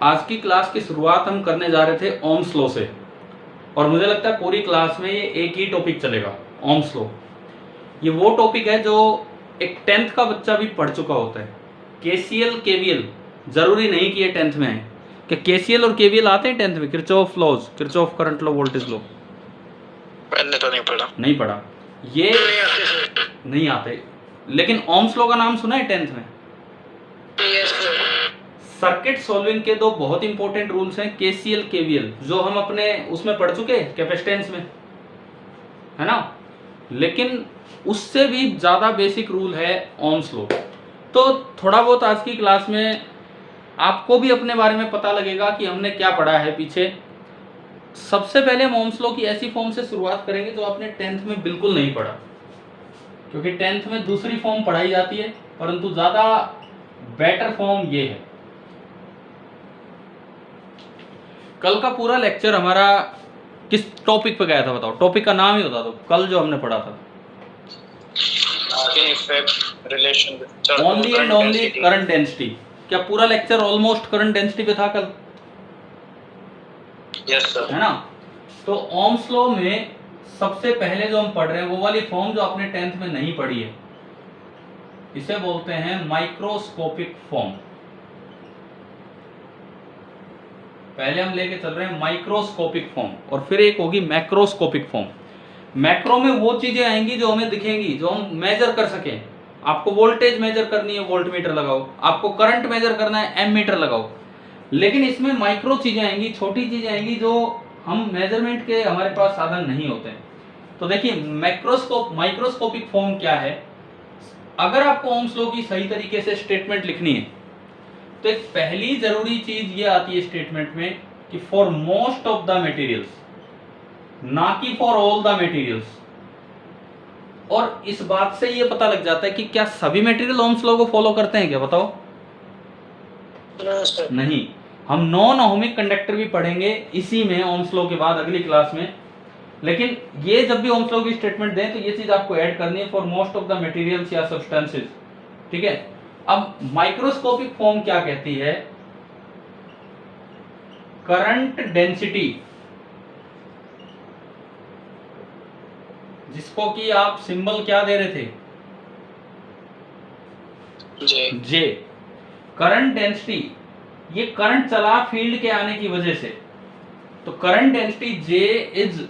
आज की क्लास की शुरुआत हम करने जा रहे थे ओम्स लॉ से, और मुझे लगता है पूरी क्लास में ये एक ही टॉपिक चलेगा, ओम्स लॉ। ये वो टॉपिक है जो एक 10th का बच्चा भी पढ़ चुका होता है। केसीएल केवीएल जरूरी नहीं कि ये 10th में है। क्या केसीएल और केवीएल आते हैं 10th में? Kirchhoff laws, Kirchhoff current law, voltage law. मैंने तो नहीं पढ़ा। नहीं पढ़ा ये? नहीं आते। लेकिन ओम्स लॉ का नाम सुना है 10th में? सर्किट सॉल्विंग के दो बहुत इंपॉर्टेंट रूल्स हैं, केसीएल केवीएल, जो हम अपने उसमें पढ़ चुके हैं कैपेसिटेंस में, है ना। लेकिन उससे भी ज्यादा बेसिक रूल है ओम्स लॉ। तो थोड़ा बहुत आज की क्लास में आपको भी अपने बारे में पता लगेगा कि हमने क्या पढ़ा है पीछे। सबसे पहले हम ओम्स लॉ की ऐसी फॉर्म से शुरुआत करेंगे जो आपने 10th में बिल्कुल नहीं पढ़ा, क्योंकि 10th में दूसरी फॉर्म पढ़ाई जाती है, परंतु ज्यादा बेटर फॉर्म ये है। कल का पूरा लेक्चर हमारा किस टॉपिक पे गया था बताओ? टॉपिक का नाम ही बता दो। कल जो हमने पढ़ा था only and only current density. क्या पूरा लेक्चर ऑलमोस्ट करंट डेंसिटी पे था कल? यस सर, है ना। तो ओम्स लॉ में सबसे पहले जो हम पढ़ रहे हैं वो वाली फॉर्म जो आपने 10th में नहीं पढ़ी है, इसे बोलते हैं माइक्रोस्कोपिक फॉर्म। पहले हम लेके चल रहे हैं माइक्रोस्कोपिक फॉर्म, और फिर एक होगी मैक्रोस्कोपिक फॉर्म। मैक्रो में वो चीजें आएंगी जो हमें दिखेंगी, जो हम मेजर कर सकें। आपको वोल्टेज मेजर करनी है, वोल्ट मीटर लगाओ। आपको करंट मेजर करना है, एम मीटर लगाओ। लेकिन इसमें माइक्रो चीजें आएंगी, छोटी चीजें आएंगी जो हम मेजरमेंट के हमारे पास साधन नहीं होते हैं। तो देखिए माइक्रोस्कोपिक फॉर्म क्या है। अगर आपको ओम्स लॉ की सही तरीके से स्टेटमेंट लिखनी है तो एक पहली जरूरी चीज ये आती है स्टेटमेंट में कि for most of the materials, ना कि फॉर ऑल द मटेरियल्स। और इस बात से ये पता लग जाता है कि क्या सभी मटेरियल ओम्स लॉ को फॉलो करते हैं क्या? बताओ। नहीं। हम नॉन ओहमिक कंडक्टर भी पढ़ेंगे इसी में, ओम्स लॉ के बाद अगली क्लास में। लेकिन ये जब भी ओम्स लॉ की स्टेटमेंट दें तो ये चीज आपको ऐड करनी है, for most of the materials या सब्सटेंसेस। ठीक है। अब माइक्रोस्कोपिक फॉर्म क्या कहती है? करंट डेंसिटी, जिसको कि आप सिंबल क्या दे रहे थे? जे। करंट डेंसिटी, ये करंट चला फील्ड के आने की वजह से, तो current density J is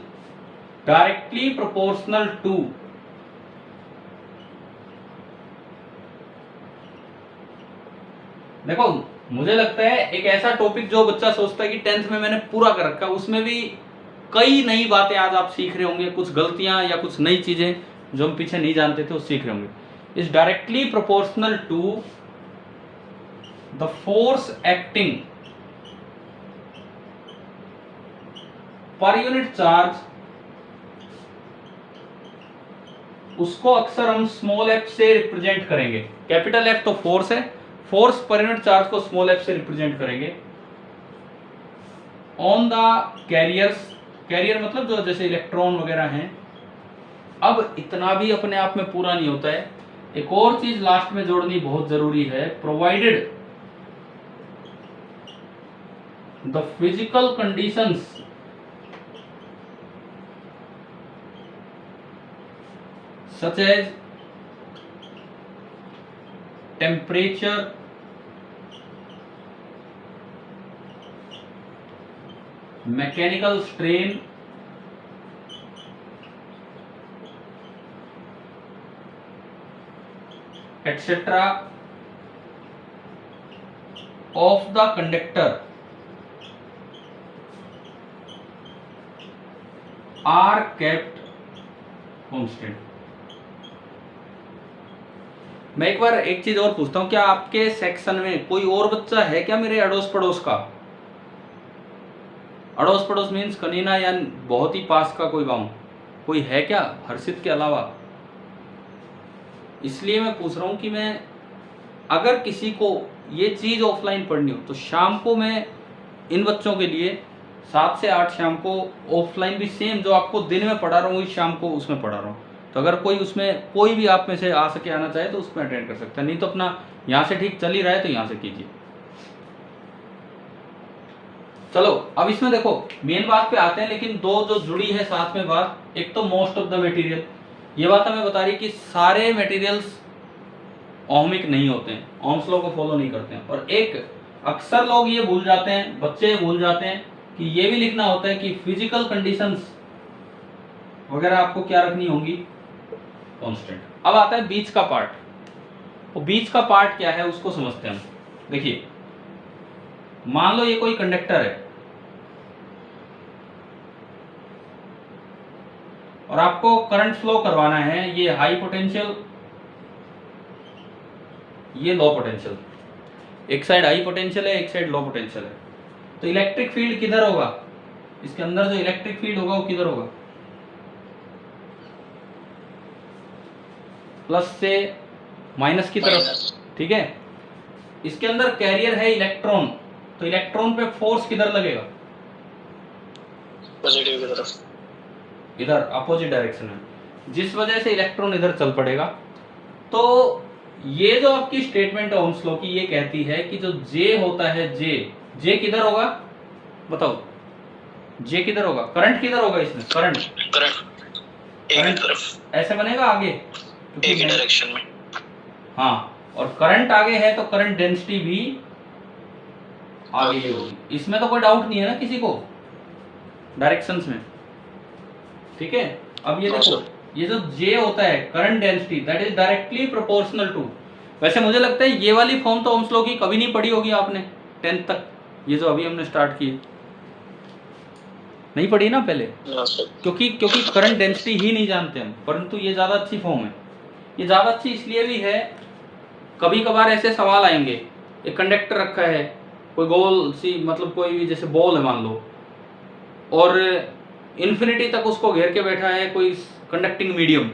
directly proportional to देखो, मुझे लगता है एक ऐसा टॉपिक जो बच्चा सोचता है कि 10th में मैंने पूरा कर रखा, उसमें भी कई नई बातें आज आप सीख रहे होंगे, कुछ गलतियां या कुछ नई चीजें जो हम पीछे नहीं जानते थे वो सीख रहे होंगे। Is directly proportional to the force acting per unit charge. उसको अक्सर हम स्मॉल एफ से रिप्रेजेंट करेंगे। कैपिटल एफ तो फोर्स है, फोर्स पर यूनिट चार्ज को स्मॉल एफ से रिप्रेजेंट करेंगे ऑन द कैरियर्स। कैरियर मतलब जो जैसे इलेक्ट्रॉन वगैरह हैं। अब इतना भी अपने आप में पूरा नहीं होता है, एक और चीज लास्ट में जोड़नी बहुत जरूरी है। Provided the physical conditions such as temperature, mechanical strain, etc. of the conductor are kept constant. मैं एक बार एक चीज और पूछता हूं, क्या आपके सेक्शन में कोई और बच्चा है क्या मेरे अड़ोस पड़ोस का? अड़ोस पड़ोस मीन्स कनीना या बहुत ही पास का कोई गांव, कोई है क्या हर्षित के अलावा? इसलिए मैं पूछ रहा हूं कि मैं अगर किसी को ये चीज ऑफलाइन पढ़नी हो तो शाम को मैं इन बच्चों के लिए 7 से 8 शाम को ऑफलाइन भी सेम जो आपको दिन में पढ़ा रहा हूँ शाम को उसमें पढ़ा रहा हूँ। तो अगर कोई उसमें कोई भी आप में से आ सके, आना चाहे तो उसमें अटेंड कर सकता है, नहीं तो अपना यहाँ से ठीक चल ही रहा है तो यहाँ से कीजिए। चलो अब इसमें देखो मेन बात पे आते हैं, लेकिन दो जो जुड़ी है साथ में बात, एक तो मोस्ट ऑफ द मटेरियल, ये बात हमें बता रही कि सारे मटेरियल्स ओहमिक नहीं होते हैं, ओम्स लॉ को फॉलो नहीं करते हैं। और एक अक्सर लोग ये भूल जाते हैं, बच्चे भूल जाते हैं कि ये भी लिखना होता है कि फिजिकल कंडीशंस वगैरह आपको क्या रखनी होंगी, कांस्टेंट। अब आता है बीच का पार्ट, तो बीच का पार्ट क्या है उसको समझते हैं हम। देखिए मान लो ये कोई कंडक्टर है और आपको करंट फ्लो करवाना है, ये हाई पोटेंशियल, ये लो पोटेंशियल, एक साइड हाई पोटेंशियल है एक साइड लो पोटेंशियल है, तो इलेक्ट्रिक फील्ड किधर होगा, इसके अंदर जो इलेक्ट्रिक फील्ड होगा वो किधर होगा, प्लस से माइनस की तरफ, ठीक है। इसके अंदर कैरियर है इलेक्ट्रॉन, तो इलेक्ट्रॉन पे फोर्स किधर लगेगा, पॉजिटिव की तरफ, इधर अपोजिट डायरेक्शन में, जिस वजह से इलेक्ट्रॉन इधर चल पड़ेगा। तो ये जो आपकी स्टेटमेंट है ओम्स लॉ की, ये कहती है कि जो J होता है, J किधर होगा बताओ, J किधर होगा, करंट किधर होगा इसमें, करंट एक ही तरफ, ऐसे बनेगा आगे एक ही डायरेक्शन में, हाँ, और करंट आगे है तो करंट डेंसिटी भी आगे ही होगी, इसमें तो कोई डाउट नहीं है ना किसी को डायरेक्शंस में, ठीक है। अब ये देखो ये जो J होता है current density, that is directly proportional to, वैसे मुझे लगता है ये वाली फॉर्म तो ओम्स लॉ की कभी नहीं पढ़ी होगी आपने 10th तक, ये जो अभी हमने स्टार्ट की नहीं पढ़ी ना पहले, क्योंकि करंट डेंसिटी ही नहीं जानते हम, परंतु ये ज़्यादा अच्छी फॉर्म है। ये ज़्यादा अच्छी इसलिए भी है, कभी कभार ऐसे सवाल आएंगे, एक कंडक्टर रखा है कोई गोल सी, मतलब कोई भी जैसे बॉल है मान लो, और इन्फिनिटी तक उसको घेर के बैठा है कोई कंडक्टिंग मीडियम,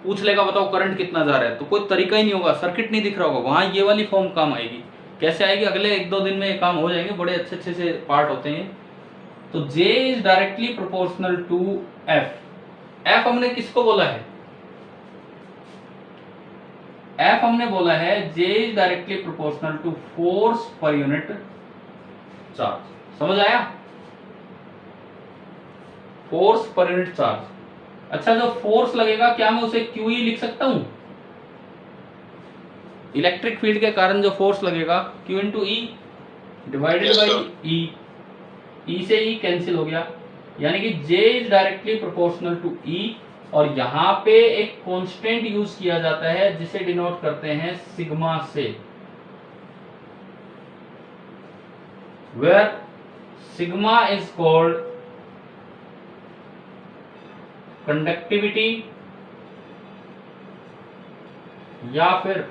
पूछ लेगा बताओ करंट कितना जा रहा है, तो कोई तरीका ही नहीं होगा, सर्किट नहीं दिख रहा होगा, वहाँ ये वाली फॉर्म काम आएगी। कैसे आएगी, अगले 1-2 दिन में ये काम हो जाएंगे, बड़े अच्छे से पार्ट होते हैं। तो J is directly proportional to F हमने किसको बोला है, F हमने बोला है J is directly proportional to force per unit charge, समझ आया, फोर्स पर यूनिट चार्ज। अच्छा जो फोर्स लगेगा क्या मैं उसे QE लिख सकता हूं, इलेक्ट्रिक फील्ड के कारण जो फोर्स लगेगा Q into E divided by E, E से E कैंसिल हो गया, यानी कि J is directly proportional to E, और यहाँ पे एक कांस्टेंट यूज किया जाता है जिसे डिनोट करते हैं सिग्मा से, where sigma is called conductivity या फिर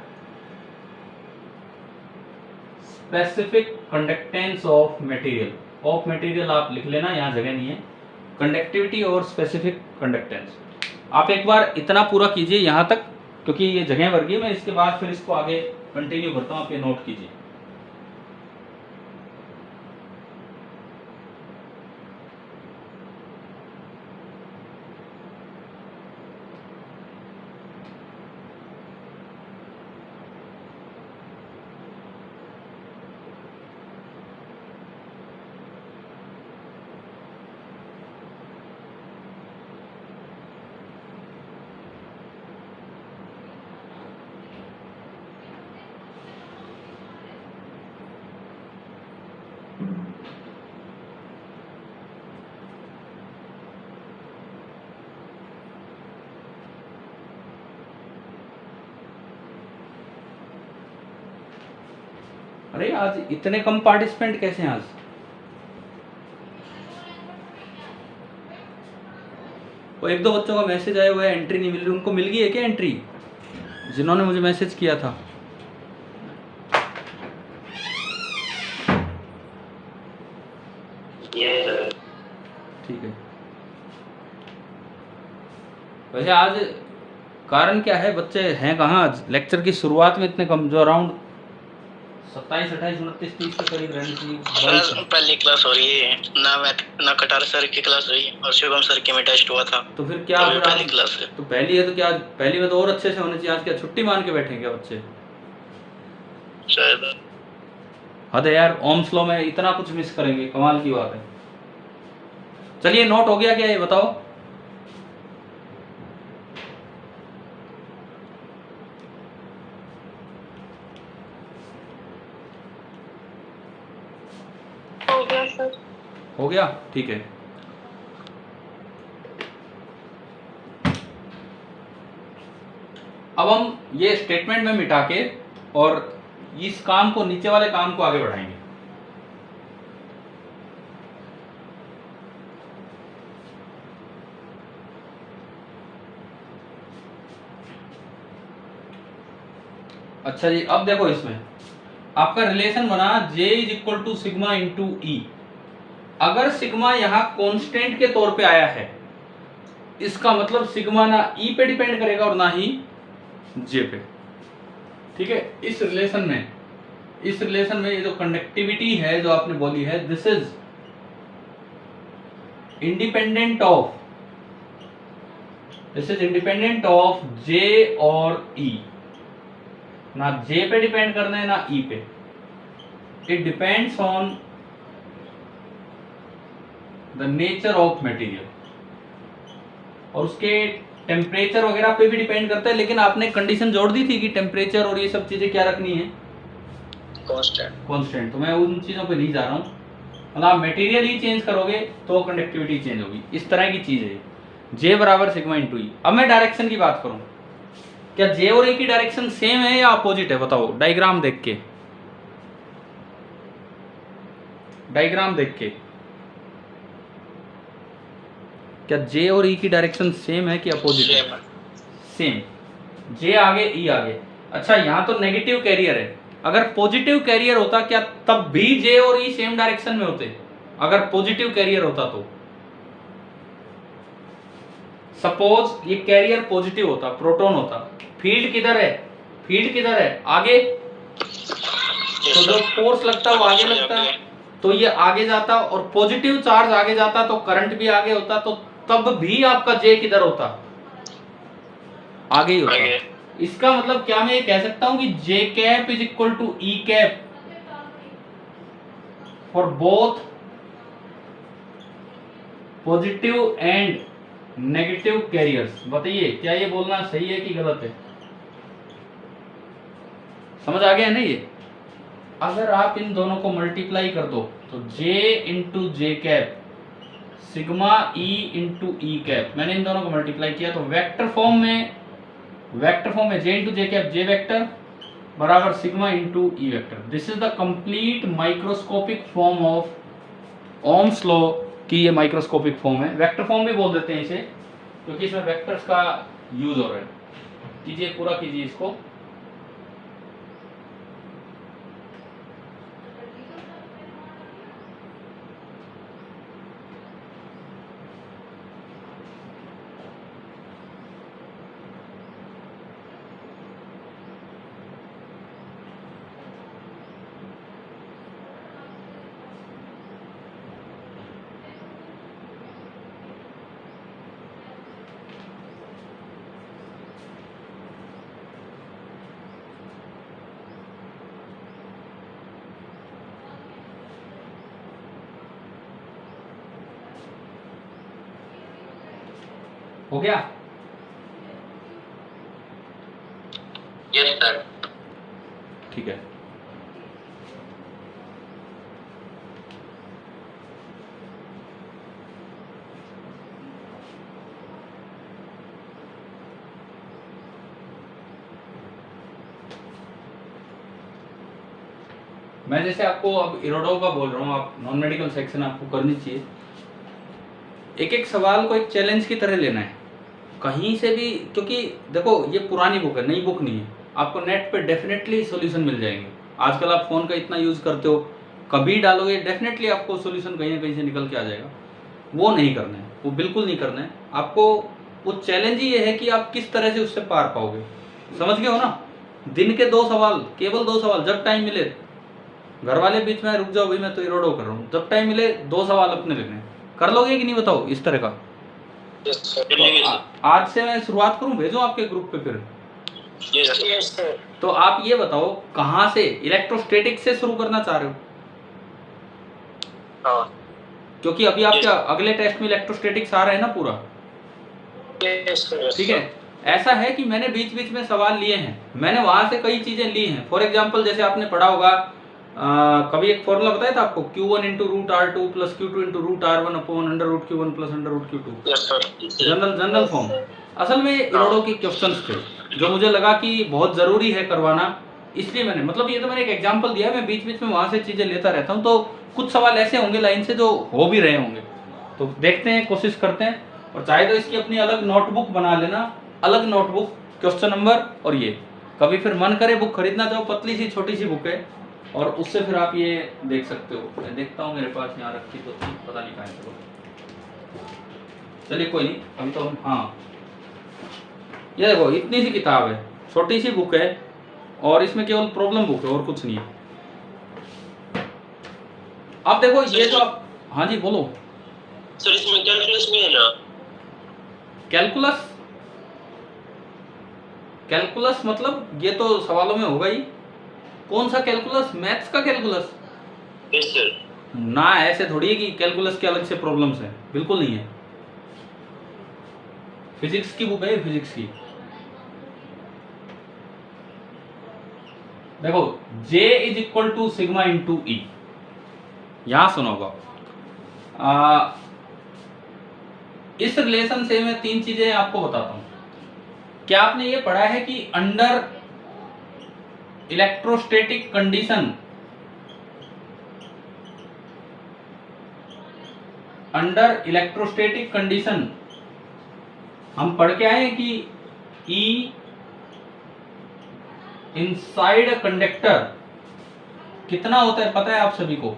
specific conductance of material. Of material आप लिख लेना, यहाँ जगह नहीं है, कंडक्टिविटी और स्पेसिफिक कंडक्टेंस। आप एक बार इतना पूरा कीजिए यहाँ तक, क्योंकि ये जगह भर गई, मैं इसके बाद फिर इसको आगे कंटिन्यू करता हूँ, आप ये नोट कीजिए। अरे आज इतने कम पार्टिसिपेंट कैसे हैं आज, वो 1-2 बच्चों का मैसेज आया हुआ है, एंट्री नहीं मिल रही, उनको मिल गई है क्या एंट्री, जिन्होंने मुझे मैसेज किया था। ठीक है, वैसे आज कारण क्या है, बच्चे हैं कहाँ आज, लेक्चर की शुरुआत में इतने कम, जो अराउंड 27, 28, 29, 30 के करीब रहनी चाहिए। पहली क्लास हो रही है ना कटार सर की क्लास हुई और शिवम सर की में टेस्ट हुआ था, तो फिर क्या तो पहली क्लास है, तो पहली है तो क्या पहली में तो और अच्छे से होने चाहिए, आज क्या छुट्टी मान के बैठे क्या बच्चे, शायद हद है यार, ओम्स लॉ में इतना कुछ मिस करेंगे, कमाल की बात है। चलिए नोट हो गया क्या ये बताओ? हो गया सर। हो गया, ठीक है। अब हम ये स्टेटमेंट में मिटा के और इस काम को, नीचे वाले काम को आगे बढ़ाएंगे। अच्छा जी, अब देखो इसमें आपका रिलेशन बना J is equal to sigma into E. अगर सिग्मा यहाँ कांस्टेंट के तौर पे आया है, इसका मतलब सिग्मा ना ई पे डिपेंड करेगा और ना ही J पे, ठीक है। इस रिलेशन में ये जो कंडक्टिविटी है जो आपने बोली है, this is independent of J और E। ना J पे डिपेंड करना है ना E पे, it depends on the nature of material, और उसके टेम्परेचर वगैरह पे भी डिपेंड करता है। लेकिन आपने कंडीशन जोड़ दी थी कि टेम्परेचर और ये सब चीजें क्या रखनी है, कांस्टेंट। तो मैं उन चीजों पे नहीं जा रहा हूँ, मतलब आप मटेरियल ही चेंज करोगे तो कंडक्टिविटी चेंज होगी, इस तरह की चीज है। J बराबर सिग्मा इंटू ई। अब मैं डायरेक्शन की बात करूं, क्या J और E की डायरेक्शन सेम है या अपोजिट है? बताओ डायग्राम देख के, क्या J और E की डायरेक्शन सेम है कि अपोजिट है? सेम। J आगे E आगे। अच्छा, यहाँ तो नेगेटिव कैरियर है, अगर पॉजिटिव कैरियर होता क्या तब भी J और E सेम डायरेक्शन में होते? अगर पॉजिटिव कैरियर होता तो, सपोज ये कैरियर पॉजिटिव होता, प्रोटॉन होता, फील्ड किधर है? आगे। तो जो फोर्स लगता है वो आगे लगता है, तो ये आगे जाता, और पॉजिटिव चार्ज आगे जाता तो करंट भी आगे होता, तो तब भी आपका J किधर होता? आगे ही होता। इसका मतलब क्या मैं ये कह सकता हूं कि J cap is equal to E cap for both positive and negative carriers? बताइए क्या ये बोलना सही है कि गलत है? समझ आ गया ना ये? अगर आप इन दोनों को मल्टीप्लाई कर दो तो J into J cap sigma E into E cap, मैंने इन दोनों को मल्टीप्लाई किया तो वेक्टर फॉर्म में J into J cap, J vector बराबर sigma into E vector. This is the complete microscopic form of Ohm's law की, ये माइक्रोस्कोपिक फॉर्म है। वेक्टर फॉर्म भी बोल देते हैं इसे, क्योंकि इसमें वेक्टर्स का यूज हो रहा है। कीजिए, पूरा कीजिए इसको। हो गया? Yes sir. ठीक है। मैं जैसे आपको अब इरोडो का बोल रहा हूँ, आप नॉन मेडिकल सेक्शन आपको करनी चाहिए। एक एक सवाल को एक चैलेंज की तरह लेना है कहीं से भी, क्योंकि देखो ये पुरानी बुक है, नई बुक नहीं है। आपको नेट पे डेफिनेटली सॉल्यूशन मिल जाएंगे। आजकल आप फोन का इतना यूज करते हो, कभी डालोगे डेफिनेटली आपको सॉल्यूशन कहीं ना कहीं से निकल के आ जाएगा। वो नहीं करना है, वो बिल्कुल नहीं करना है आपको। वो चैलेंज ही ये है कि आप किस तरह से उससे पार पाओगे। समझ गए हो ना? दिन के 2 सवाल, केवल 2 सवाल, जब टाइम मिले। घर वाले बीच में रुक जाओ भाई मैं तो इरोडो कर रहा हूँ, जब टाइम मिले 2 सवाल अपने लेने। कर लोगे कि नहीं बताओ इस तरह का? Yes sir. तो आज से मैं शुरुआत करूं, भेजूं आपके ग्रुप पे फिर? Yes sir. तो आप ये बताओ कहाँ से, इलेक्ट्रोस्टैटिक से शुरू करना चाह रहे हो? हाँ क्योंकि अभी आपके अगले टेस्ट में इलेक्ट्रोस्टैटिक्स आ रहा है ना पूरा, ठीक है। ऐसा है कि मैंने बीच बीच में सवाल लिए हैं, मैंने वहां से कई चीजें ली हैं। फॉर एग्जांपल जैसे आपने पढ़ा होगा कभी एक फॉर्मूला बताया था आपको, Q1 into root R2 plus Q2 into root R1 upon under root Q1 plus under root Q2, general form. असल में इरोडो के क्वेश्चंस थे जो मुझे लगा कि बहुत जरूरी है करवाना, इसलिए मैंने, मतलब ये तो मैंने एक एग्जांपल दिया है, मैं बीच बीच में वहां से चीजें लेता रहता हूँ। तो कुछ सवाल ऐसे होंगे लाइन से जो हो भी रहे होंगे, तो देखते हैं, कोशिश करते हैं। और चाहे तो इसकी अपनी अलग नोटबुक बना लेना, अलग नोटबुक, क्वेश्चन नंबर, और ये कभी फिर मन करे बुक खरीदना चाहो, पतली सी छोटी सी बुक है, और उससे फिर आप ये देख सकते हो। मैं देखता हूँ मेरे पास यहाँ रखी तो थी, पता नहीं कहाँ है। चलो चलिए कोई नहीं, अभी तो हम, हाँ ये देखो इतनी सी किताब है, छोटी सी बुक है, और इसमें केवल प्रॉब्लम बुक है और कुछ नहीं है। आप देखो ये जो आप, हाँ जी बोलो सर। इसमें कैलकुलस भी है ना? कैलकुलस, कैलकुलस मतलब ये तो सवालों में होगा ही। कौन सा कैलकुलस? मैथ्स का कैलकुलस? Yes sir. ना ऐसे थोड़ी है कि कैलकुलस के अलग से प्रॉब्लम्स है, बिल्कुल नहीं है। फिजिक्स की बुक है, फिजिक्स की। देखो J is equal to sigma into E, यहां सुनोगा। इस रिलेशन से मैं तीन चीजें आपको बताता हूं। क्या आपने ये पढ़ा है कि under electrostatic condition, under electrostatic condition हम पढ़ के आए हैं कि E इनसाइड कंडक्टर कितना होता है पता है आप सभी को?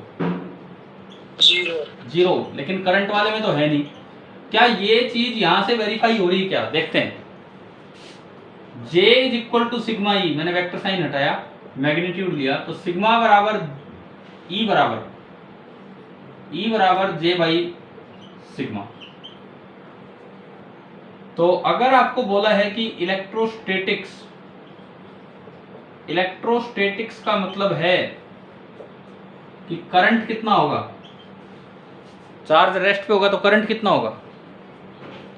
जीरो। लेकिन करंट वाले में तो है नहीं। क्या ये चीज यहां से वेरीफाई हो रही है क्या? देखते हैं। J is equal to sigma E, मैंने वेक्टर साइन हटाया, मैग्नीट्यूड लिया, तो सिग्मा बराबर E बराबर J बाई सिग्मा। तो अगर आपको बोला है कि इलेक्ट्रोस्टैटिक्स का मतलब है कि करंट कितना होगा, चार्ज रेस्ट पे होगा तो करंट कितना होगा?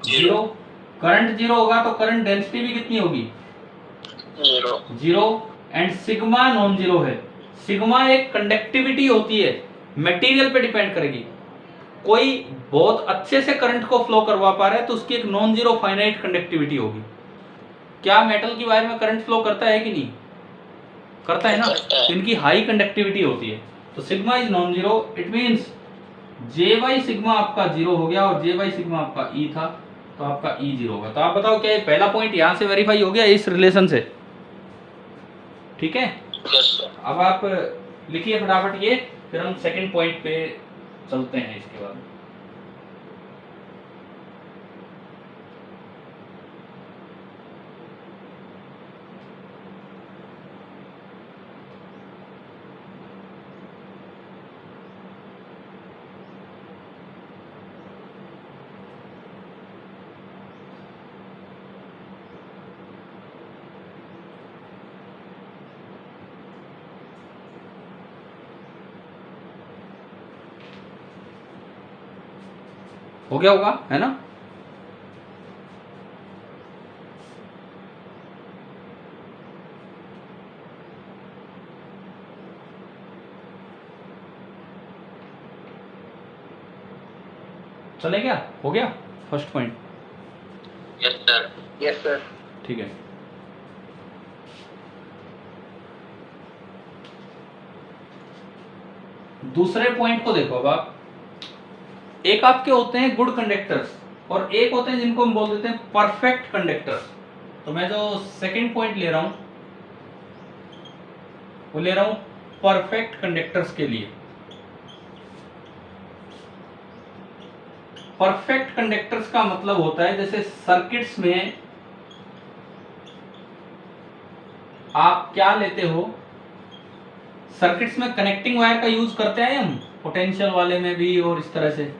जीरो। करंट जीरो होगा तो करंट डेंसिटी भी कितनी होगी? Zero. And sigma non zero है। सिग्मा एक कंडक्टिविटी होती है, मटेरियल पे डिपेंड करेगी। कोई बहुत अच्छे से करंट को फ्लो करवा पा रहा है तो उसकी एक नॉन जीरो फाइनाइट कंडक्टिविटी होगी। क्या मेटल की वायर में करंट फ्लो करता है कि नहीं करता है ना? तो इनकी हाई कंडक्टिविटी होती है। तो sigma is non zero, it means J by sigma आपका जीरो हो गया और J बाई सिग्मा आपका E था, तो आपका E जीरो होगा। तो आप बताओ क्या ये पहला पॉइंट यहां से वेरीफाई हो गया इस रिलेशन से? ठीक है, अब आप लिखिए फटाफट ये, फिर हम सेकंड पॉइंट पे चलते हैं इसके बाद। हो गया होगा, है ना? चले क्या? हो गया first point? Yes sir. Yes sir. ठीक है। दूसरे पॉइंट को देखो। अब आप, एक आपके होते हैं गुड कंडक्टर्स और एक होते हैं जिनको हम बोल देते हैं परफेक्ट कंडक्टर्स। तो मैं जो सेकंड पॉइंट ले रहा हूं वो ले रहा हूं परफेक्ट कंडक्टर्स के लिए। परफेक्ट कंडक्टर्स का मतलब होता है जैसे सर्किट्स में आप क्या लेते हो, सर्किट्स में कनेक्टिंग वायर का यूज करते हैं हम, पोटेंशियल वाले में भी और इस तरह से,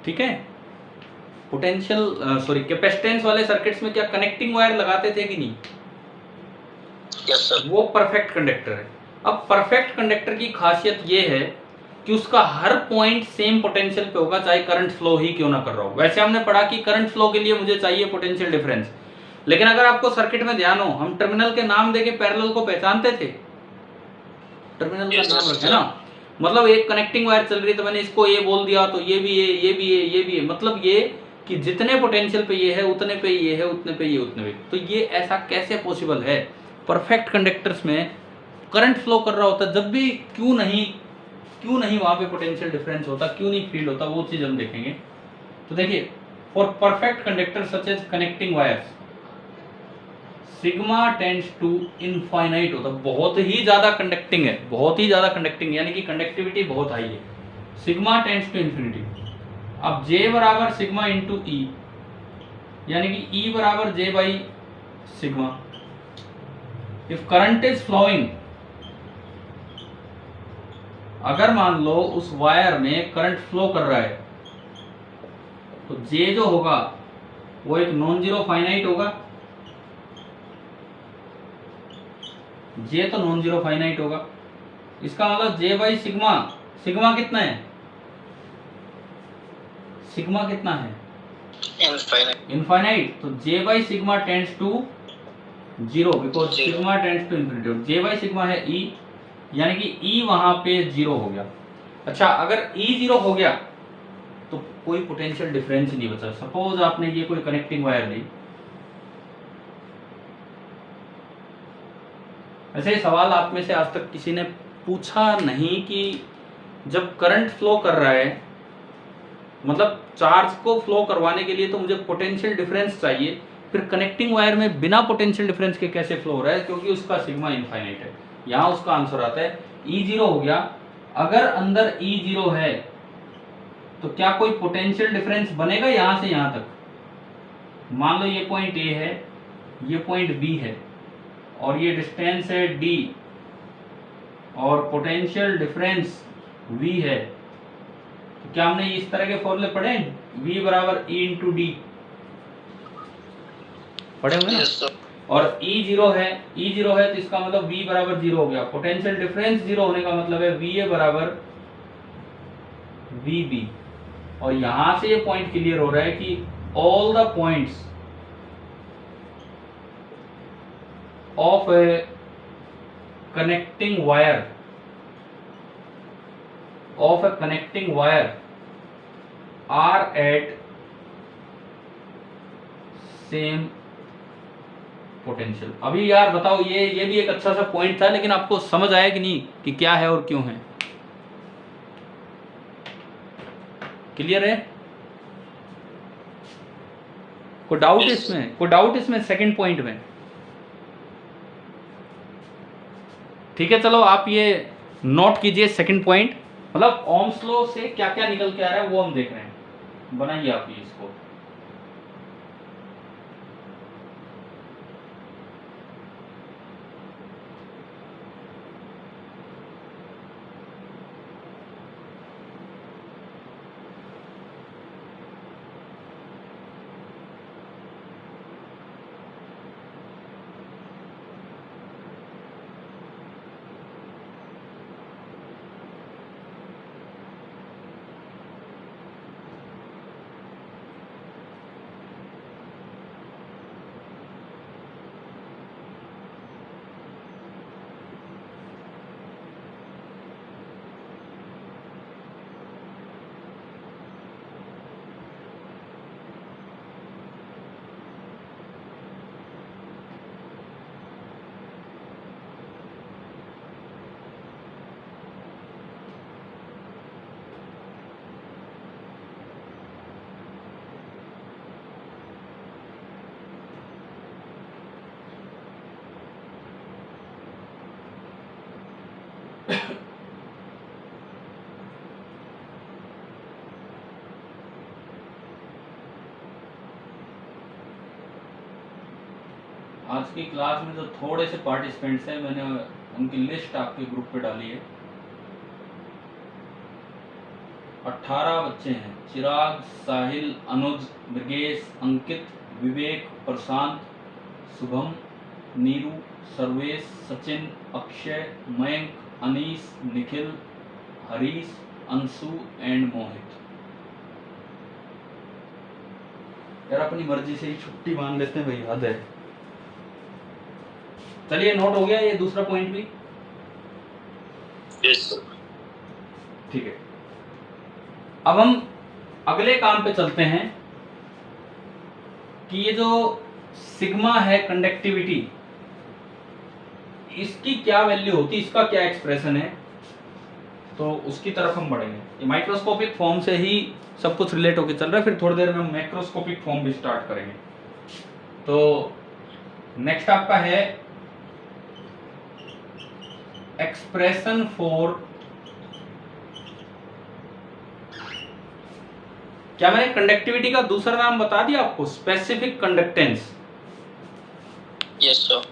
ठीक है। पोटेंशियल कैपेसिटेंस वाले सर्किट्स में क्या कनेक्टिंग वायर लगाते थे कि नहीं? Yes sir. वो परफेक्ट कंडक्टर है। अब परफेक्ट कंडक्टर की खासियत ये है कि उसका हर पॉइंट सेम पोटेंशियल पे होगा, चाहे करंट फ्लो ही क्यों ना कर रहा हो। वैसे हमने पढ़ा कि करंट फ्लो के लिए मुझे चाहिए पोटेंशियल डिफरेंस, लेकिन अगर आपको सर्किट में ध्यान हो, हम टर्मिनल के नाम देके पैरेलल को पहचानते थे, टर्मिनल का Yes, नाम yes, रखे ना, मतलब एक कनेक्टिंग वायर चल रही है तो मैंने इसको ये बोल दिया तो ये भी है, ये भी है, ये भी है, मतलब ये कि जितने पोटेंशियल पे ये है उतने पे ये है, उतने पे ये, उतने पे। तो ये ऐसा कैसे पॉसिबल है? परफेक्ट कंडक्टर्स में करंट फ्लो कर रहा होता जब भी, क्यों नहीं वहां पे पोटेंशियल डिफरेंस होता, क्यों नहीं फील्ड होता, वो चीज हम देखेंगे। तो देखिए, for perfect conductor such as connecting wires sigma tends to infinite होता, बहुत ही ज्यादा कंडक्टिंग है, बहुत ही ज्यादा कंडक्टिंग, यानी कि कंडक्टिविटी बहुत हाई है। Sigma tends to infinity. अब J बराबर सिग्मा इंटू ई, यानी कि E बराबर J by sigma. If current is flowing, अगर मान लो उस वायर में करंट फ्लो कर रहा है तो J जो होगा वो एक नॉन जीरो फाइनाइट होगा, J तो नॉन जीरो फाइनाइट होगा। इसका मतलब J बाई सिग्मा, सिग्मा कितना है? सिग्मा कितना है? इनफाइनाइट। इनफाइनाइट। तो J by sigma tends to zero, because Zero. Sigma tends to infinity. और J बाई सिग्मा है E, यानी कि E वहां पे जीरो हो गया। अच्छा, अगर E जीरो हो गया तो कोई पोटेंशियल डिफरेंस नहीं बचा। सपोज आपने ये कोई कनेक्टिंग वायर ली, ऐसे सवाल आप में से आज तक किसी ने पूछा नहीं कि जब करंट फ्लो कर रहा है, मतलब चार्ज को फ्लो करवाने के लिए तो मुझे पोटेंशियल डिफरेंस चाहिए, फिर कनेक्टिंग वायर में बिना पोटेंशियल डिफरेंस के कैसे फ्लो हो रहा है? क्योंकि उसका सिग्मा इनफाइनाइट है। यहाँ उसका आंसर आता है E जीरो हो गया। अगर अंदर E जीरो है तो क्या कोई पोटेंशियल डिफरेंस बनेगा यहां से यहां तक? मान लो ये पॉइंट A है, ये पॉइंट B है, और ये डिस्टेंस है D, और पोटेंशियल डिफरेंस V है। तो क्या हमने इस तरह के फॉर्मूले पढ़े हैं? V बराबर E इंटू डी पढ़े होंगे ना? Yes sir. और E जीरो है, E जीरो है तो इसका मतलब V बराबर जीरो हो गया। पोटेंशियल डिफरेंस जीरो होने का मतलब है VA बराबर VB। और यहां से ये पॉइंट क्लियर हो रहा है कि all the points of A connecting wire are at same potential. अभी यार बताओ, ये भी एक अच्छा सा पॉइंट था, लेकिन आपको समझ आया कि नहीं कि क्या है और क्यों है? क्लियर है? कोई डाउट इसमें? कोई डाउट इसमें सेकंड पॉइंट में? ठीक है, चलो आप ये नोट कीजिए सेकंड पॉइंट। मतलब ओम्स लॉ से क्या क्या निकल के आ रहा है वो हम देख रहे हैं। बनाइए आप ये इसको। आज की क्लास में जो थोड़े से पार्टिसिपेंट्स हैं, मैंने उनकी लिस्ट आपके ग्रुप पे डाली है। 18 बच्चे हैं। चिराग, साहिल, अनुज, ब्रगेश, अंकित, विवेक, प्रशांत, शुभम, नीरू, सर्वेश, सचिन, अक्षय, मयंक, अनीस, निखिल, हरीश, अंशु एंड मोहित। यार अपनी मर्जी से ही छुट्टी मान लेते हैं भाई, हद है। चलिए नोट हो गया ये दूसरा पॉइंट भी। Yes sir. ठीक है, अब हम अगले काम पे चलते हैं कि ये जो सिग्मा है कंडक्टिविटी, इसकी क्या वैल्यू होती है, इसका क्या एक्सप्रेशन है, तो उसकी तरफ हम बढ़ेंगे। ये माइक्रोस्कोपिक फॉर्म से ही सब कुछ रिलेट होकर चल रहा है, फिर थोड़ी देर में हम मैक्रोस्कोपिक फॉर्म भी स्टार्ट करेंगे। तो नेक्स्ट आपका है एक्सप्रेशन फॉर, क्या मैंने कंडक्टिविटी का दूसरा नाम बता दिया आपको? Specific conductance. Yes sir.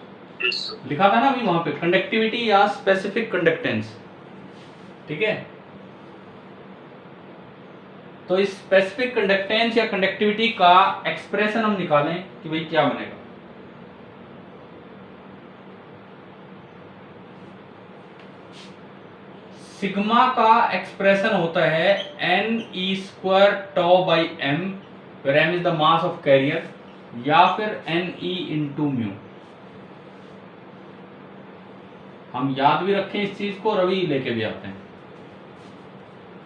लिखा था ना अभी वहां पे, कंडक्टिविटी या स्पेसिफिक कंडक्टेंस। ठीक है, तो इस स्पेसिफिक कंडक्टेंस या कंडक्टिविटी का एक्सप्रेशन हम निकालें कि भाई क्या बनेगा। सिग्मा का एक्सप्रेशन होता है n(e²) τ/m, where m is the mass of carrier, या फिर ne into mu। हम याद भी रखें इस चीज को, रवि लेके भी आते हैं।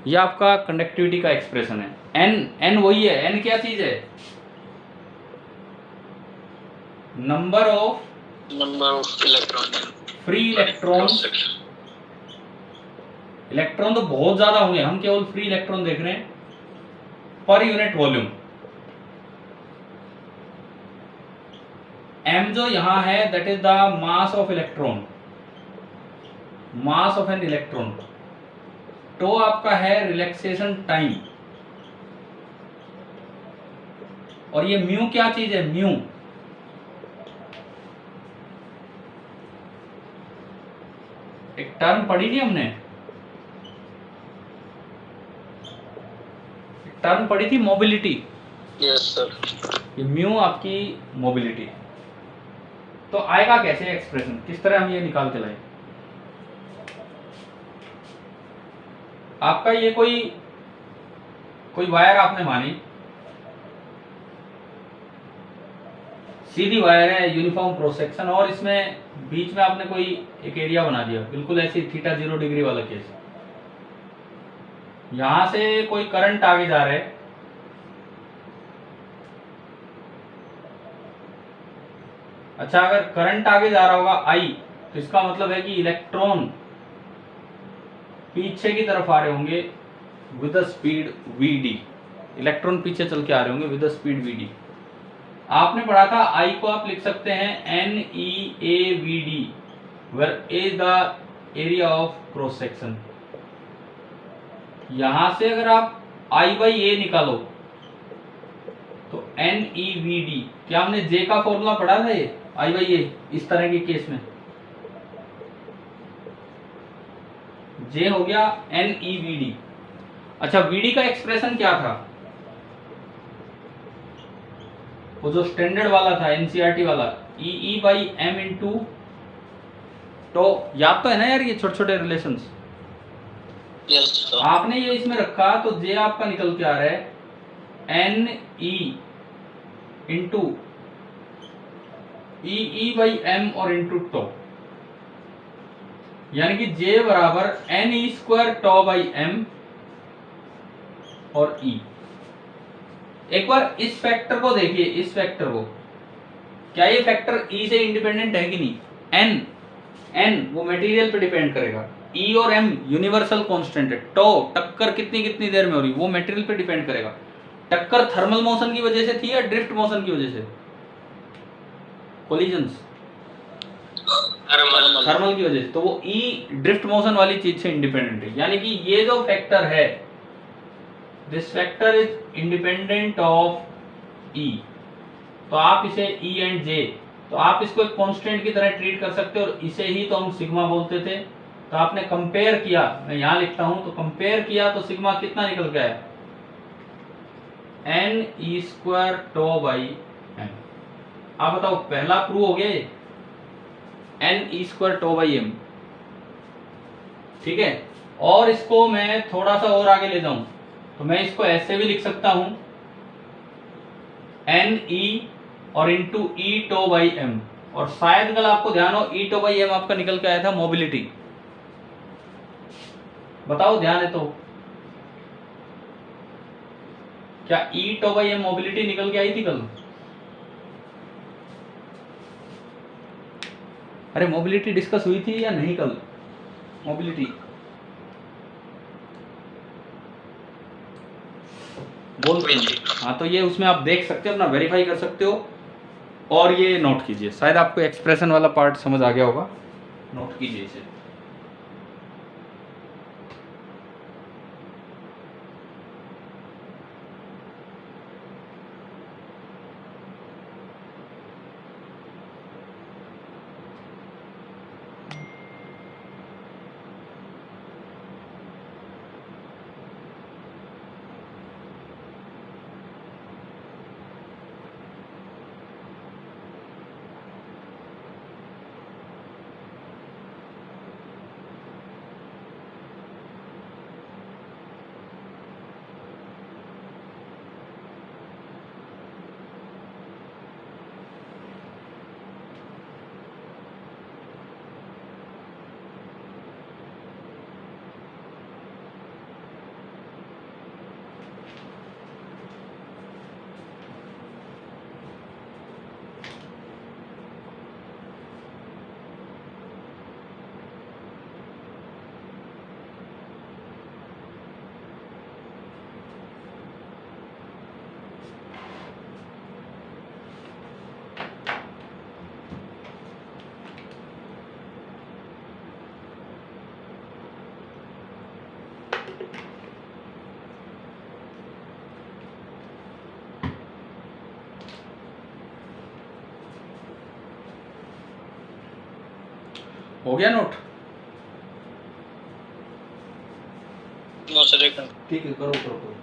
ये आपका कंडक्टिविटी का एक्सप्रेशन है। n वही है, n क्या चीज है? Number of electron, free electron. Electron तो बहुत ज्यादा होंगे, हम केवल फ्री इलेक्ट्रॉन देख रहे हैं पर यूनिट वॉल्यूम। m जो यहां है that is the mass of electron, mass of an electron. तो आपका है रिलैक्सेशन टाइम, और ये म्यू क्या चीज है? म्यू एक टर्म पढ़ी थी हमने, टर्म पढ़ी थी मोबिलिटी। Yes sir. ये म्यू आपकी मोबिलिटी। तो आएगा कैसे एक्सप्रेशन, किस तरह हम ये निकाल के लाए? आपका ये कोई वायर आपने मानी, सीधी वायर है, यूनिफॉर्म क्रॉस सेक्शन, और इसमें बीच में आपने कोई एक एरिया बना दिया, बिल्कुल ऐसे θ 0 डिग्री वाला केस। यहां से कोई करंट आगे जा रहा है, अच्छा अगर करंट आगे जा रहा होगा I, तो इसका मतलब है कि इलेक्ट्रॉन पीछे की तरफ आ रहे होंगे with the speed vd। Electron पीछे चल के आ रहे होंगे विद द स्पीड vd। आपने पढ़ा था I को आप लिख सकते हैं NEAVD, where A is the area of cross section. यहां से अगर आप I/A निकालो तो NEVD, क्या हमने J का फॉर्मूला पढ़ा था ये I/A इस तरह के केस में? J हो गया NEVD। अच्छा VD का एक्सप्रेशन क्या था? वो जो स्टैंडर्ड वाला था NCERT वाला, EE/m इंटू, तो याद तो है ना यार ये छोटे छोटे रिलेशंस? Yes sir. आपने ये इसमें रखा तो J आपका निकल के आ रहा है NE इंटू EE/m और इंटू टो, यानी कि J बराबर NE² τ/m और E। एक बार इस फैक्टर को देखिए, इस फैक्टर को, क्या ये फैक्टर E से इंडिपेंडेंट है कि नहीं? N वो मटेरियल पे डिपेंड करेगा, E और M यूनिवर्सल कांस्टेंट है। टक्कर कितनी कितनी देर में हो रही वो मटेरियल पे डिपेंड करेगा। टक्कर थर्मल मोशन की वजह से थी या ड्रिफ्ट मोशन की वजह से? कोलिजन्स थर्मल की वजह से, तो वो E ड्रिफ्ट मोशन वाली चीज से इंडिपेंडेंट है। यानी कि ये जो फैक्टर है, this factor is independent of E। तो आप इसे E एंड J, तो आप इसको एक कांस्टेंट की तरह ट्रीट कर सकते हो, और इसे ही तो हम सिग्मा बोलते थे। तो आपने कंपेयर किया, मैं यहां लिखता हूं, तो कंपेयर किया तो सिग्मा कितना निकल के आया? NE² τ/m। आप बताओ पहला प्रूव हो गया ये? N e square tau by m, ठीक है। और इसको मैं थोड़ा सा और आगे ले जाऊं तो मैं इसको ऐसे भी लिख सकता हूं, एन ई और into e tau by m. और शायद कल आपको ध्यान हो ई टो बाई एम आपका निकल के आया था मोबिलिटी, बताओ ध्यान है तो, क्या ई टो बाई एम मोबिलिटी निकल के आई थी कल? अरे मोबिलिटी डिस्कस हुई थी या नहीं कल? मोबिलिटी बोल, हाँ, तो ये उसमें आप देख सकते हो, अपना वेरीफाई कर सकते हो। और ये नोट कीजिए, शायद आपको एक्सप्रेशन वाला पार्ट समझ आ गया होगा, नोट कीजिए इसे। हो गया नोट? नो सर, एक मिनट। ठीक है, करो करो करो।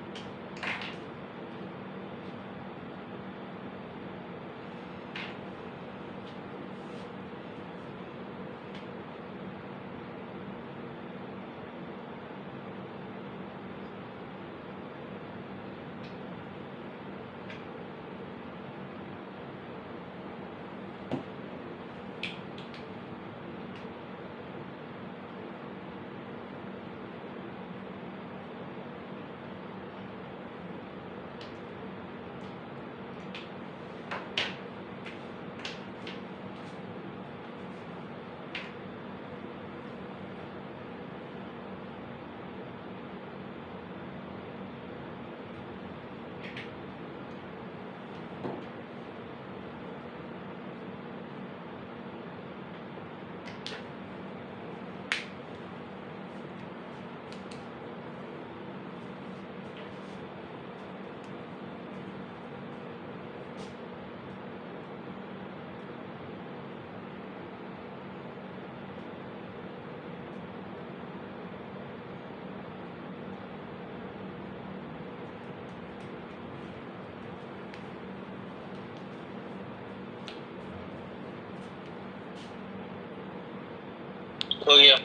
हो गया।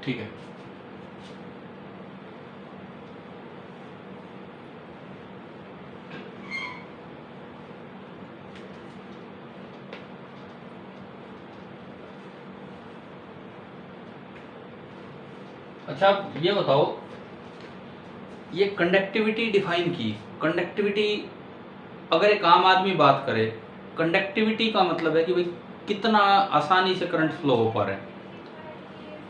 ठीक है, अच्छा ये बताओ, ये कंडक्टिविटी डिफाइन की, कंडक्टिविटी अगर एक आम आदमी बात करे, कंडक्टिविटी का मतलब है कि भाई कितना आसानी से करंट फ्लो हो पा रहा है।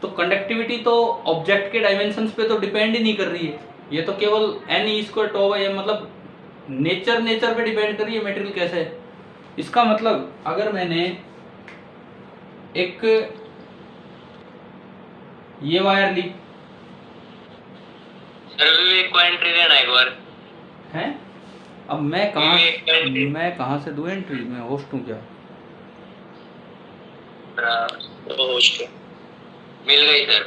तो कंडक्टिविटी तो ऑब्जेक्ट के डायमेंशंस पे तो डिपेंड ही नहीं कर रही है, ये तो केवल n e square tau by m, मतलब नेचर पे डिपेंड कर रही है मटेरियल कैसे है। इसका मतलब अगर मैंने एक ये वायर ली, सर विवेक को एंट्री देना एक बार है, अब मैं कहाँ से दूं एंट्री? मैं होस्ट हूँ क्या? होस्ट मिल गई सर।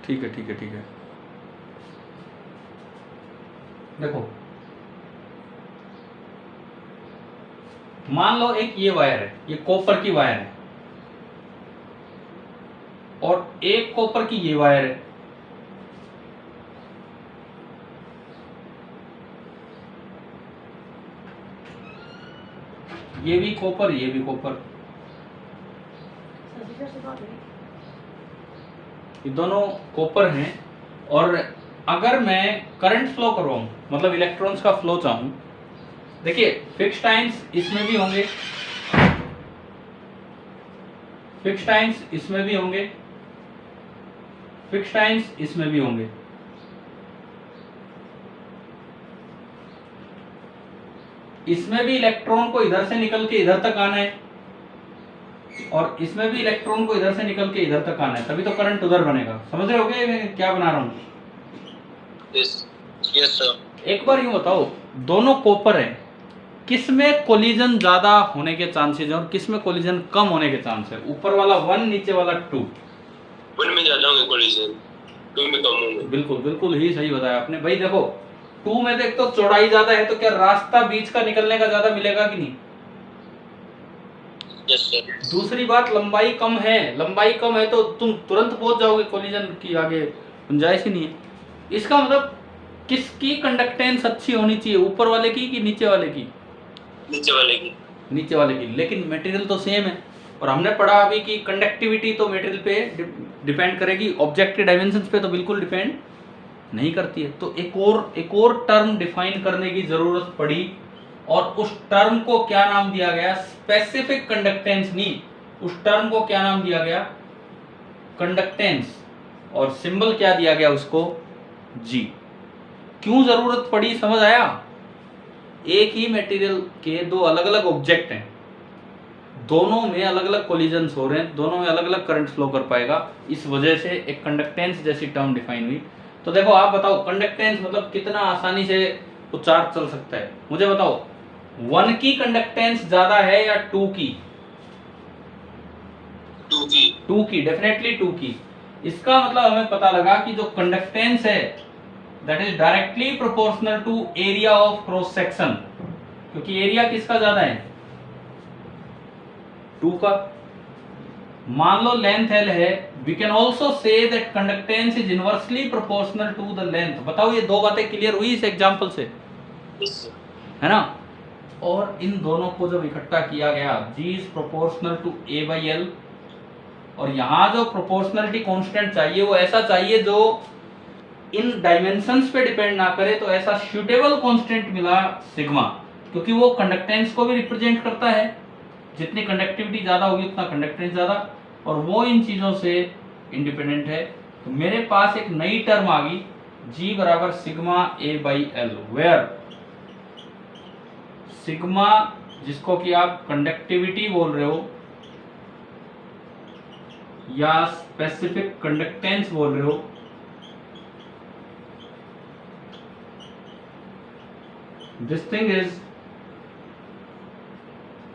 ठीक है ठीक है ठीक है, देखो मान लो एक ये वायर है, ये कॉपर की वायर है, एक कॉपर की ये वायर है, ये भी कॉपर, ये भी कॉपर, ये दोनों कॉपर हैं। और अगर मैं करंट फ्लो करवाऊं, मतलब इलेक्ट्रॉन्स का फ्लो चाहूं, देखिए फिक्स्ड टाइम्स इसमें भी होंगे, फिक्स्ड टाइम्स इसमें भी होंगे, फिक्स्ड टाइम्स इसमें भी होंगे। इसमें भी इलेक्ट्रॉन को इधर से निकल के इधर तक आना है, और इसमें भी इलेक्ट्रॉन को इधर से निकल के इधर तक आना है, तभी तो करंट उधर बनेगा। समझ रहे होगे मैं क्या बना रहा हूं? Yes sir. एक बार यूं बताओ, दोनों कॉपर है, किसमें कोलिजन ज्यादा होने के चांसेस है और किसमें कोलिजन कम होने के चांस है? ऊपर वाला 1, नीचे वाला 2। 1 में ज्यादा होंगे कोलिजन, 2 में कम होंगे। बिल्कुल बिल्कुल ही सही बताया आपने भाई। देखो 2 में देख तो चौड़ाई ज्यादा है, तो क्या रास्ता बीच का निकलने का ज्यादा मिलेगा कि नहीं? Yes sir. दूसरी बात, लंबाई कम है, लंबाई कम है तो तुम तुरंत पहुंच जाओगे कोलिजन की, आगे गुंजाइश ही नहीं है। इसका मतलब किसकी कंडक्टेंस अच्छी होनी चाहिए, ऊपर वाले की कि नीचे वाले की? नीचे वाले की। नीचे वाले की। लेकिन मटेरियल तो सेम है, और हमने पढ़ा अभी कि कंडक्टिविटी तो मटेरियल पे डिपेंड करेगी, ऑब्जेक्ट डायमेंशंस पे तो बिल्कुल डिपेंड नहीं करती है। तो एक और टर्म डिफाइन करने की जरूरत पड़ी, और उस टर्म को क्या नाम दिया गया? स्पेसिफिक कंडक्टेंस नहीं, उस टर्म को क्या नाम दिया गया? कंडक्टेंस। और सिंबल क्या दिया गया उसको? जी। क्यों जरूरत पड़ी, समझ आया? एक ही मटेरियल के दो अलग अलग ऑब्जेक्ट हैं, दोनों में अलग अलग कोलिजन्स हो रहे हैं, दोनों में अलग अलग करंट फ्लो कर पाएगा, इस वजह से एक कंडक्टेंस जैसी टर्म डिफाइन हुई। तो देखो आप बताओ, कंडक्टेंस मतलब कितना आसानी से उच्चार चल सकता है? मुझे बताओ, 1 की कंडक्टेंस ज्यादा है या 2 की? 2 की। 2 की, डेफिनेटली 2 की। इसका मतलब हमें पता लगा कि जो कंडक्टेंस है that is directly proportional to area of cross section, क्योंकि एरिया किसका ज्यादा है? 2 का। मान लो लेंथ L है, we can also say that conductance is inversely proportional to the length. बताओ ये दो बातें क्लियर हुई इस एग्जांपल से, है ना? और इन दोनों को जब इकट्ठा किया गया, G is proportional to A/L, और यहां जो प्रोपोर्शनलिटी कांस्टेंट चाहिए वो ऐसा चाहिए जो इन डायमेंशंस पे डिपेंड ना करे, तो ऐसा सूटेबल कांस्टेंट मिला सिग्मा, क्योंकि वो कंडक्टेंस को भी रिप्रेजेंट करता है, जितनी कंडक्टिविटी ज्यादा होगी उतना कंडक्टेंस ज्यादा, और वो इन चीजों से इंडिपेंडेंट है। तो मेरे पास एक नई टर्म आ गई, G बराबर सिग्मा A/L, वेयर सिग्मा जिसको कि आप कंडक्टिविटी बोल रहे हो या स्पेसिफिक कंडक्टेंस बोल रहे हो, this thing is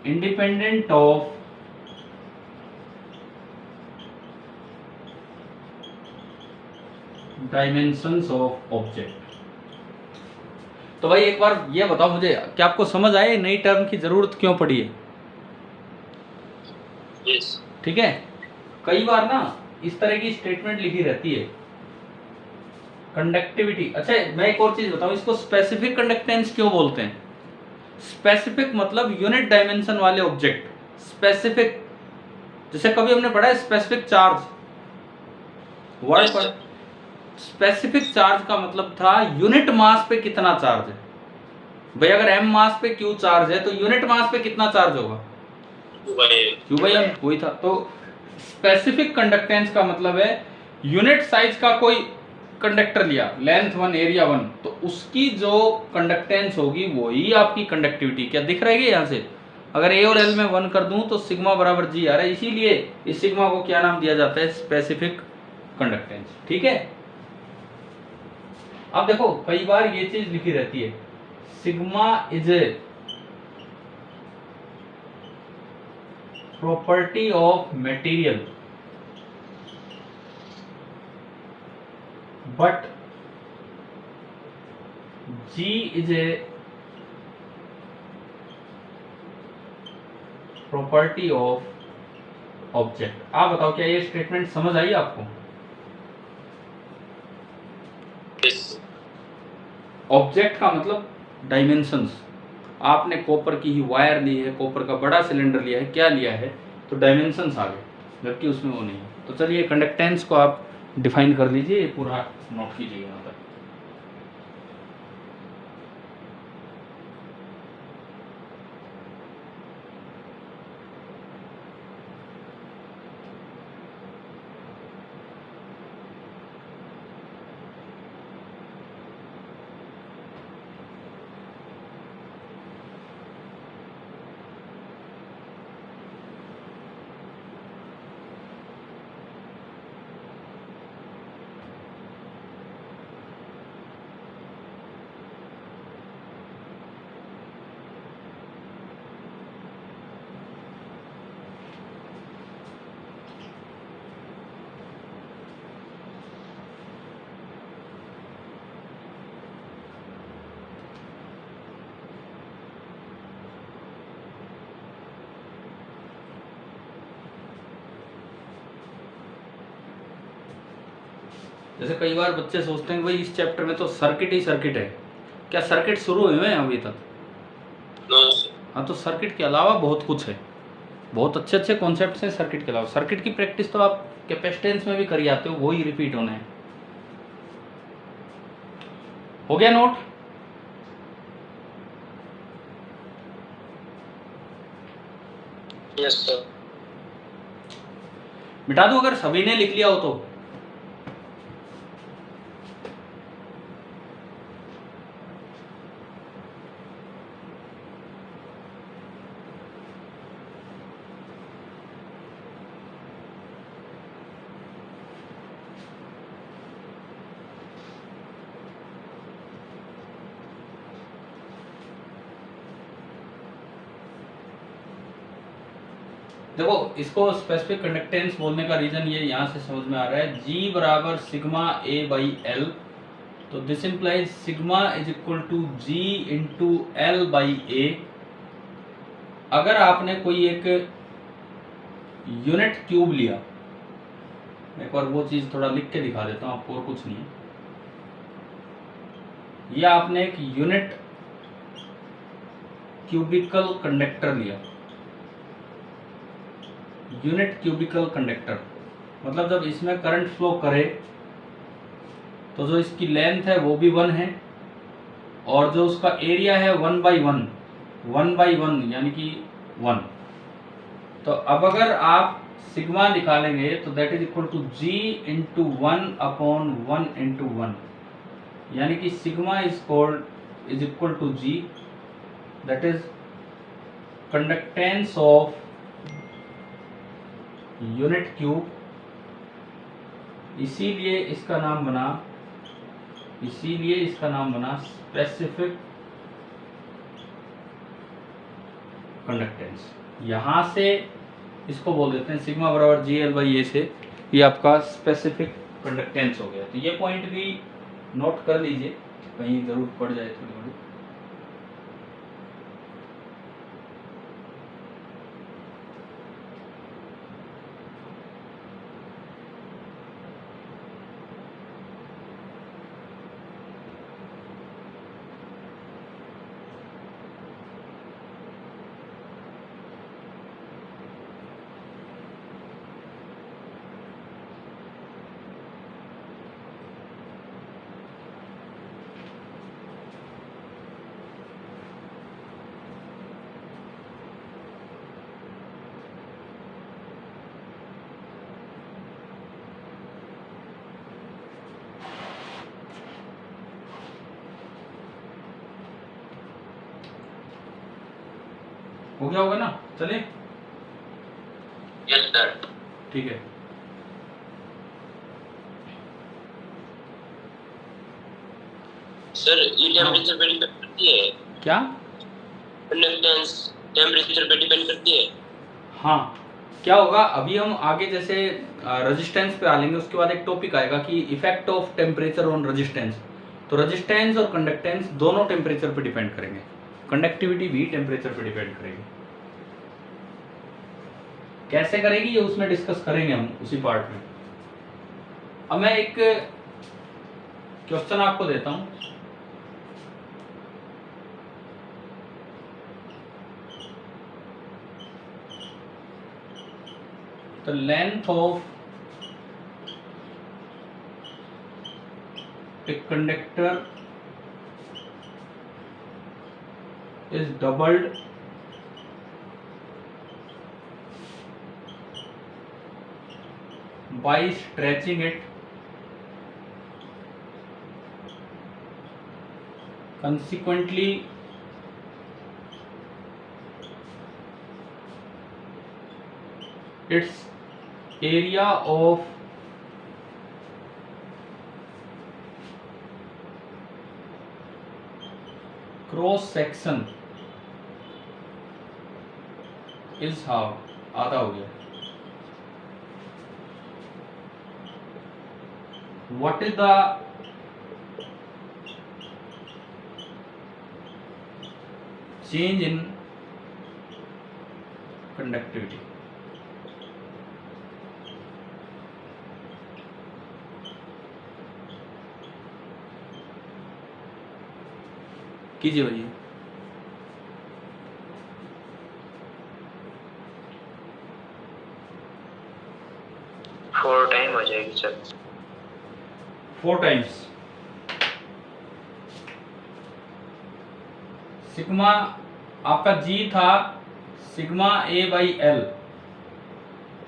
independent of dimensions of object। तो भाई एक बार ये बताओ मुझे, क्या आपको समझ आए नई टर्म की जरूरत क्यों पड़ी है? यस। ठीक है, कई बार ना इस तरह की स्टेटमेंट लिखी रहती है, कंडक्टिविटी। अच्छा मैं एक और चीज बताऊं, इसको स्पेसिफिक कंडक्टेंस क्यों बोलते हैं? स्पेसिफिक मतलब यूनिट डायमेंशन वाले ऑब्जेक्ट, स्पेसिफिक। जैसे कभी हमने पढ़ा है स्पेसिफिक चार्ज, वर्ड पर स्पेसिफिक चार्ज का मतलब था यूनिट मास पे कितना चार्ज है। भाई अगर m मास पे q चार्ज है तो यूनिट मास पे कितना चार्ज होगा? q/m, वही था। तो स्पेसिफिक कंडक्टेंस का मतलब है यूनिट साइज का कोई कंडक्टर लिया, लेंथ 1 एरिया 1, तो उसकी जो कंडक्टेंस होगी वही आपकी कंडक्टिविटी। क्या दिख रहा है यहाँ से? अगर a और l में 1 कर दूं तो सिग्मा बराबर g आ रहा है, इसीलिए इस सिग्मा को क्या नाम दिया जाता है? Specific conductance. ठीक है, अब देखो कई बार ये चीज लिखी रहती है, sigma is a property of material but G is a property of object. आप बताओ क्या ये स्टेटमेंट समझ आई आपको? ऑब्जेक्ट का मतलब डायमेंशंस। आपने कॉपर की ही वायर ली है, कॉपर का बड़ा सिलेंडर लिया है, क्या लिया है, तो डायमेंशंस आ गए, जबकि उसमें वो नहीं है। तो चलिए कंडक्टेंस को आप डिफाइन कर लीजिए, ये पूरा नोट कीजिए यहाँ पर। जैसे कई बार बच्चे सोचते हैं कि भाई इस चैप्टर में तो सर्किट ही सर्किट है, क्या सर्किट शुरू हुए हैं अभी तक? हाँ, तो सर्किट के अलावा बहुत कुछ है, बहुत अच्छे अच्छे कॉन्सेप्ट्स हैं सर्किट के अलावा। सर्किट की प्रैक्टिस तो आप कैपेसिटेंस में भी करी आते हो, वही रिपीट होने हैं। हो गया नोट? Yes sir. मिटा दूं अगर सभी ने लिख लिया हो तो? देखो, इसको स्पेसिफिक कंडक्टेंस बोलने का रीजन ये यहाँ से समझ में आ रहा है, G बराबर सिग्मा A बाई L, तो this implies sigma is equal to G into L by A। अगर आपने कोई एक यूनिट क्यूब लिया, एक बार वो चीज थोड़ा लिख के दिखा देता हूँ आपको, और कुछ नहीं है, या आपने एक यूनिट क्यूबिकल कंडक्टर लिया, यूनिट क्यूबिकल कंडक्टर मतलब जब इसमें करंट फ्लो करे तो जो इसकी लेंथ है वो भी 1 है, और जो उसका एरिया है 1 बाई 1 यानी कि 1। तो अब अगर आप सिग्मा निकालेंगे तो that is equal to G into 1 upon 1 into 1, यानी कि sigma is equal to G, that is conductance of unit cube. इसीलिए इसका नाम बना स्पेसिफिक कंडक्टेंस। यहां से इसको बोल देते हैं सिग्मा बराबर GL बाई A से, ये आपका स्पेसिफिक कंडक्टेंस हो गया। तो ये पॉइंट भी नोट कर लीजिए, कहीं जरूरत पड़ जाए थोड़ी थोड़ी। हो गया होगा ना? चलिए यस सर। ठीक है। सर ये टेम्परेचर पे डिपेंड करती है क्या? कंडक्टेंस टेम्परेचर पे डिपेंड करती है। हाँ, क्या होगा अभी हम आगे जैसे रेजिस्टेंस पे आ लेंगे, उसके बाद एक टॉपिक आएगा कि effect of temperature on resistance. तो रेजिस्टेंस और कंडक्टेंस दोनों टेम्परेचर पे डिपेंड करेंगे, कंडक्टिविटी भी टेम्परेचर पे डिपेंड करेगी। कैसे करेगी ये उसमें डिस्कस करेंगे हम उसी पार्ट में। अब मैं एक क्वेश्चन आपको देता हूं। The length of a conductor is doubled by stretching it. Consequently, its area of cross section is half, आधा हो गया। What is the change in conductivity? कीजिए भैया। फोर टाइम हो जाएगी सर। 4 टाइम्स सिग्मा आपका जी था सिग्मा ए बाई एल,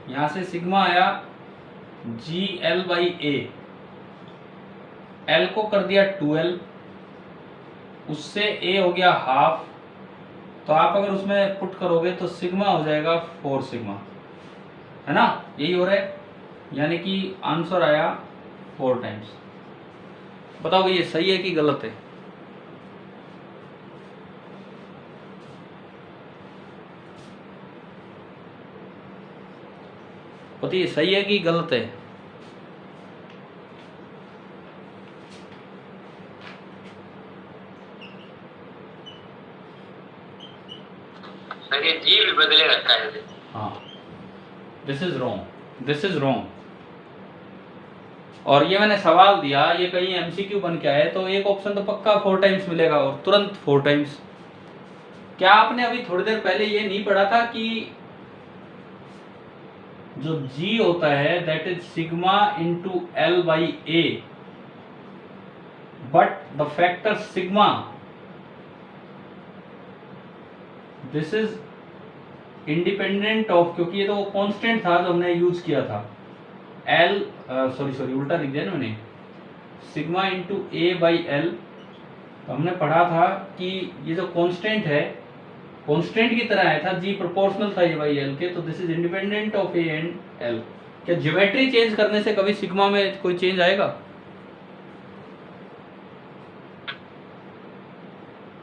यहां से सिग्मा आया G L by A, L को कर दिया 2L, उससे ए हो गया हाफ, तो आप अगर उसमें पुट करोगे तो सिग्मा हो जाएगा 4 सिग्मा, है ना, यही हो रहा है, यानी कि आंसर आया 4 टाइम्स। बताओ ये सही है कि गलत है? बताइए सही है कि गलत है? सर ये जी भी बदले रहता है। हाँ, this is wrong, this is wrong. और ये मैंने सवाल दिया, ये कहीं एमसीक्यू बन के आए तो एक ऑप्शन तो पक्का 4 टाइम्स मिलेगा और तुरंत 4 टाइम्स। क्या आपने अभी थोड़ी देर पहले ये नहीं पढ़ा था कि जो G होता है that is sigma into L by A, but the factor sigma this is independent of, क्योंकि ये तो कांस्टेंट था जो हमने यूज किया था, एल सॉरी उल्टा लिख दिया ना मैंने, sigma into A by L. तो हमने पढ़ा था कि ये जो कांस्टेंट है कांस्टेंट की तरह आया था, जी प्रोपोर्शनल था ए बाई एल के, तो this is independent of A and L. क्या ज्योमेट्री चेंज करने से कभी सिग्मा में कोई चेंज आएगा?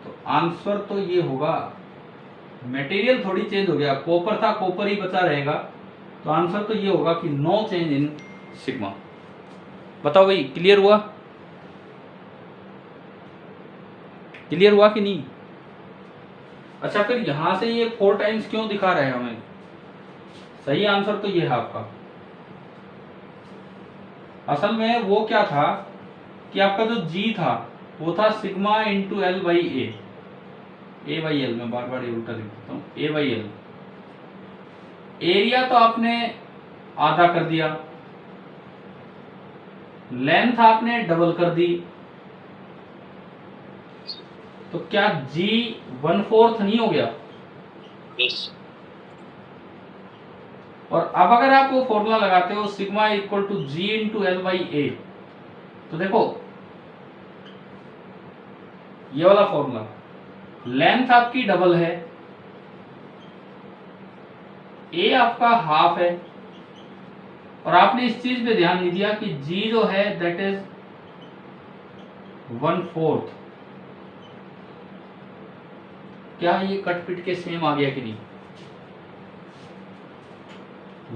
तो आंसर तो ये होगा, मटेरियल थोड़ी चेंज हो गया, कॉपर था कॉपर ही बचा रहेगा, तो आंसर तो ये होगा कि नो चेंज इन सिग्मा। बताओ भाई क्लियर हुआ? क्लियर हुआ कि नहीं? अच्छा फिर यहां से ये 4 टाइम्स क्यों दिखा रहे हैं हमें? सही आंसर तो ये है आपका। असल में वो क्या था कि आपका जो जी था वो था sigma into L by A by L, मैं बार बार ये उल्टा लिख देता हूँ, ए बाई एल। एरिया तो आपने आधा कर दिया, लेंथ आपने डबल कर दी, तो क्या जी 1/4 नहीं हो गया? यस। और अब अगर आप वो फॉर्मूला लगाते हो sigma equal to G into L by A, तो देखो ये वाला फॉर्मूला, लेंथ आपकी डबल है, ए आपका हाफ है, और आपने इस चीज पे ध्यान नहीं दिया कि जी जो है दैट इज 1/4। क्या ये कट पिट के सेम आ गया कि नहीं?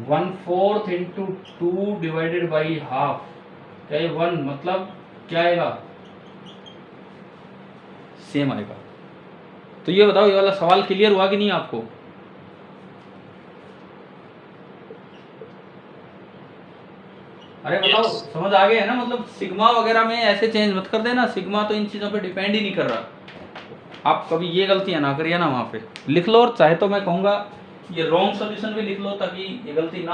1/4 इंटू 2 डिवाइडेड बाई हाफ, क्या ये 1 मतलब क्या आएगा? सेम आएगा। तो ये बताओ ये वाला सवाल क्लियर हुआ कि नहीं आपको? अरे बताओ, Yes. समझ आ गया है ना? मतलब सिग्मा वगैरह में ऐसे चेंज मत कर देना, सिग्मा तो इन चीज़ों पे डिपेंड ही नहीं कर रहा। आप कभी ये गलतियां ना करिए ना, वहाँ पे लिख लो, और चाहे तो मैं कहूँगा ये रॉन्ग सोल्यूशन भी लिख लो ताकि ये गलती ना